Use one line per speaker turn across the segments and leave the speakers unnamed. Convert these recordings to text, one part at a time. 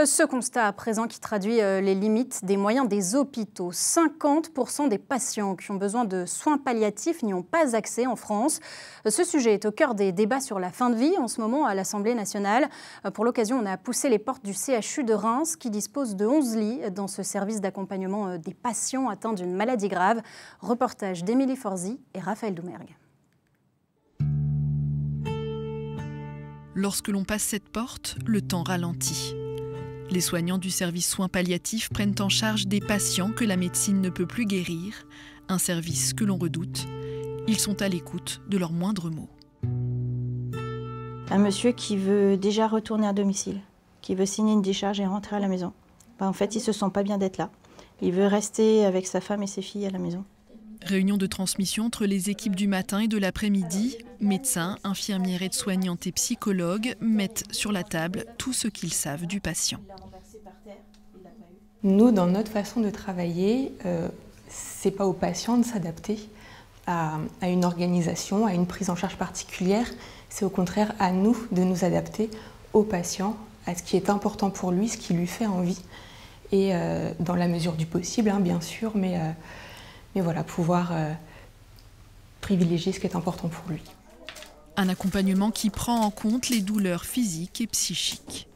Ce constat à présent qui traduit les limites des moyens des hôpitaux. 50% des patients qui ont besoin de soins palliatifs n'y ont pas accès en France. Ce sujet est au cœur des débats sur la fin de vie en ce moment à l'Assemblée nationale. Pour l'occasion, on a poussé les portes du CHU de Reims qui dispose de 11 lits dans ce service d'accompagnement des patients atteints d'une maladie grave. Reportage d'Émilie Forzi et Raphaël Doumergue.
Lorsque l'on passe cette porte, le temps ralentit. Les soignants du service soins palliatifs prennent en charge des patients que la médecine ne peut plus guérir, un service que l'on redoute. Ils sont à l'écoute de leurs moindres mots.
Un monsieur qui veut déjà retourner à domicile, qui veut signer une décharge et rentrer à la maison. En fait, il ne se sent pas bien d'être là. Il veut rester avec sa femme et ses filles à la maison.
Réunion de transmission entre les équipes du matin et de l'après-midi. Médecins, infirmières, aides-soignantes et psychologues mettent sur la table tout ce qu'ils savent du patient.
Nous, dans notre façon de travailler, c'est pas au patient de s'adapter à une organisation, à une prise en charge particulière. C'est au contraire à nous de nous adapter au patient, à ce qui est important pour lui, ce qui lui fait envie. Et dans la mesure du possible, hein, bien sûr, mais voilà, pouvoir privilégier ce qui est important pour lui.
Un accompagnement qui prend en compte les douleurs physiques et psychiques.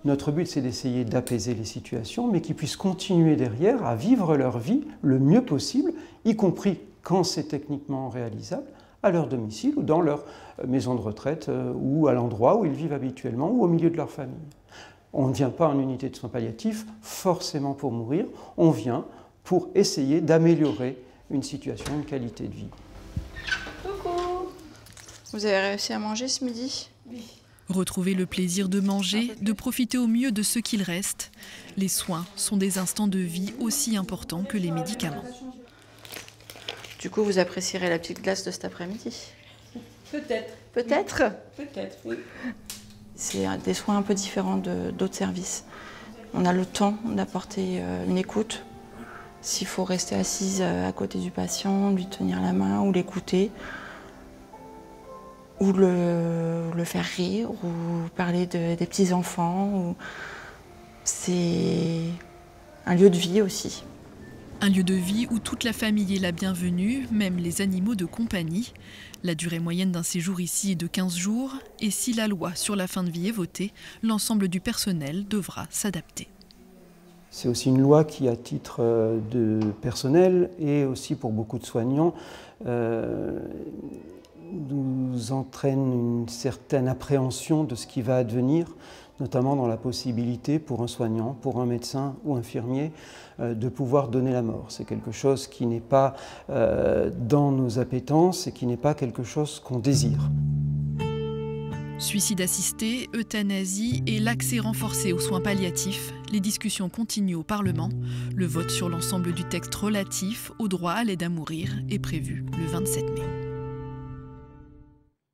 Notre but, c'est d'essayer d'apaiser les situations, mais qu'ils puissent continuer derrière à vivre leur vie le mieux possible, y compris quand c'est techniquement réalisable, à leur domicile ou dans leur maison de retraite ou à l'endroit où ils vivent habituellement ou au milieu de leur famille. On ne vient pas en unité de soins palliatifs forcément pour mourir, on vient pour essayer d'améliorer une situation, une qualité de vie.
Coucou! Vous avez réussi à manger ce midi?
Oui.
Retrouver le plaisir de manger, de profiter au mieux de ce qu'il reste. Les soins sont des instants de vie aussi importants que les médicaments.
Du coup, vous apprécierez la petite glace de cet après-midi?
Peut-être.
Peut-être?
Peut-être, oui.
C'est des soins un peu différents d'autres services. On a le temps d'apporter une écoute. S'il faut rester assise à côté du patient, lui tenir la main ou l'écouter, ou le faire rire, ou parler des petits-enfants. C'est un lieu de vie aussi.
Un lieu de vie où toute la famille est la bienvenue, même les animaux de compagnie. La durée moyenne d'un séjour ici est de 15 jours. Et si la loi sur la fin de vie est votée, l'ensemble du personnel devra s'adapter.
C'est aussi une loi qui, à titre de personnel et aussi pour beaucoup de soignants, nous entraîne une certaine appréhension de ce qui va advenir, notamment dans la possibilité pour un soignant, pour un médecin ou infirmier, de pouvoir donner la mort. C'est quelque chose qui n'est pas dans nos appétences et qui n'est pas quelque chose qu'on désire.
Suicide assisté, euthanasie et l'accès renforcé aux soins palliatifs, les discussions continuent au Parlement. Le vote sur l'ensemble du texte relatif au droit à l'aide à mourir est prévu le 27 mai.